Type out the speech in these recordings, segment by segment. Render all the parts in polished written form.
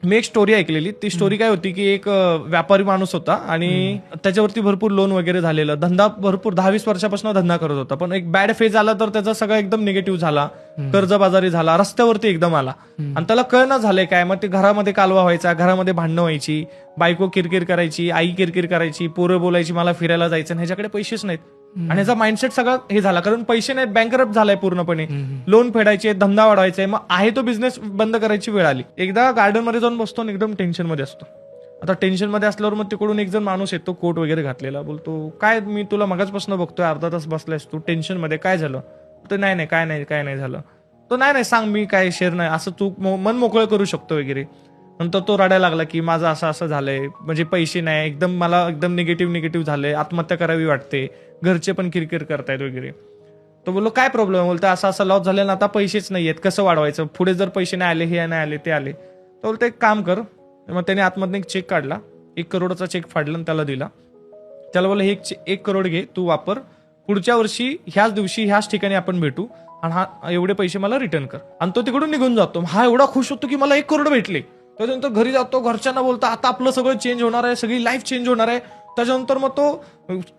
मी एक स्टोरी ऐकलेली. ती स्टोरी काय होती की एक व्यापारी माणूस होता आणि त्याच्यावरती भरपूर लोन वगैरे झालेलं, धंदा भरपूर 10-20 वर्षापासून धंदा करत होता, पण एक बॅड फेज आला तर त्याचा सगळं एकदम निगेटिव्ह झाला, कर्जबाजारी झाला, रस्त्यावरती एकदम आला आणि त्याला कळणं झालंय काय. मग ते घरामध्ये कालवा व्हायचा, घरामध्ये भांडणं व्हायची, बायको किरकिर करायची, आई किरकिर करायची, पोरं बोलायची मला फिरायला जायचं आणि ह्याच्याकडे पैसेच नाहीत आणि ह्याचा माइंडसेट सगळं हे झाला, कारण पैसे नाहीत, बँकरप्ट झालाय पूर्णपणे, लोन फेडायचे, धंदा वाढवायचा, मग आहे तो बिझनेस बंद करायची वेळ आली. एकदा गार्डन मध्ये जाऊन बसतो आणि एकदम टेन्शन मध्ये असतो. आता टेन्शन मध्ये असल्यावर मग तिकडून एक जण माणूस येतो, कोट वगैरे घातलेला, बोलतो काय मी तुला मगाचपासून बघतोय, अर्धा तास बसलायस तू टेन्शन मध्ये, काय झालं? तर नाही काय नाही झालं. तो नाही सांग, मी काय शेअर नाही, असं तू मन मोकळं करू शकतो वगैरे. नंतर तो रडायला लागला की माझं असं असं झालंय, म्हणजे पैसे नाही, एकदम मला एकदम निगेटिव्ह झालंय, आत्महत्या करावी वाटते, घरचे पण किरकिर करतायत वगैरे. तो बोललो काय प्रॉब्लेम? बोलतो असं असं लॉस झालेला, आता पैसेच नाहीयेत, कसं वाढवायचं, पुढे जर पैसे नाही आले, हे नाही आले, ते आले. तो बोलतो एक काम कर. मग त्याने आतमधून एक चेक काढला, 1 करोडचा चेक फाडला आणि त्याला दिला. त्याला बोलला हे 1 करोड घे, तू वापर, पुढच्या वर्षी ह्याच दिवशी ह्याच ठिकाणी आपण भेटू आणि हा एवढे पैसे मला रिटर्न कर. आणि तो तिकडून निघून जातो. हा एवढा खुश होतो की मला 1 करोड भेटले. त्याच्यानंतर घरी जातो, घरच्यांना बोलतो आता आपलं सगळं चेंज होणार आहे, सगळी लाईफ चेंज होणार आहे. त्याच्यानंतर मग तो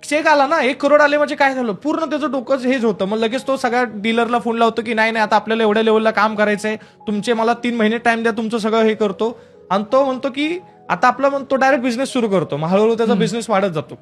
चेक आला ना, 1 करोड आले म्हणजे काय झालं, पूर्ण त्याचं डोकं हेच होतं. मग लगेच तो सगळ्या डीलरला फोन लावतो की नाही आता आपल्याला एवढ्या लेवलला काम करायचंय, तुमचे मला 3 महिने टाइम द्या, तुमचं सगळं हे करतो. आणि तो म्हणतो की आता आपला तो डायरेक्ट बिझनेस सुरू करतो. मग हळूहळू त्याचा बिझनेस वाढत जातो.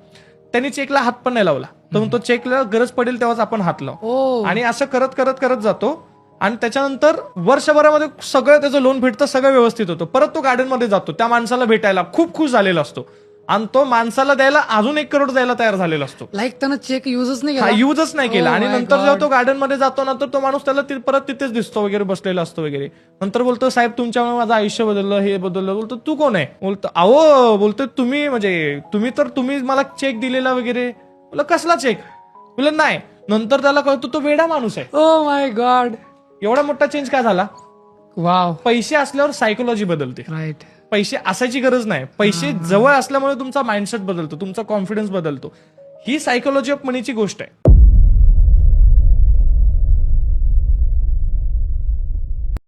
त्यांनी चेकला हात पण नाही लावला, तर म्हणतो चेकला गरज पडेल तेव्हाच आपण हात लावू. आणि असं करत करत करत जातो आणि त्याच्यानंतर वर्षभरामध्ये सगळं त्याचं लोन भेटतं, सगळं व्यवस्थित होतं. परत तो गार्डन मध्ये जातो, त्या माणसाला भेटायला खूप खुश झालेला असतो आणि तो माणसाला द्यायला अजून 1 करोड द्यायला तयार झालेला असतो. लाईक त्यानं चेक युजच नाही हा केला. युजच नाही केला. Oh आणि my नंतर जेव्हा God. तो गार्डन मध्ये जातो ना, तर तो माणूस त्याला परत तिथेच दिसतो वगैरे, बसलेला असतो वगैरे. नंतर बोलतो साहेब तुमच्यामुळे माझं आयुष्य बदललं, हे बदललं. बोलतो तू कोण आहे? बोलतो अहो, बोलतो तुम्ही म्हणजे तुम्ही मला चेक दिलेला वगैरे. बोला कसला चेक? बोललं नाही. नंतर त्याला कळतो तो वेडा माणूस आहे. Oh my God. एवढा मोठा चेंज काय झाला? वाव. पैसे असल्यावर सायकोलॉजी बदलते. राईट. पैसे असायची गरज नाही, पैसे जवळ असल्यामुळे तुमचा माइंडसेट बदलतो, तुमचा कॉन्फिडन्स बदलतो. ही सायकोलॉजी ऑफ मनीची गोष्ट आहे.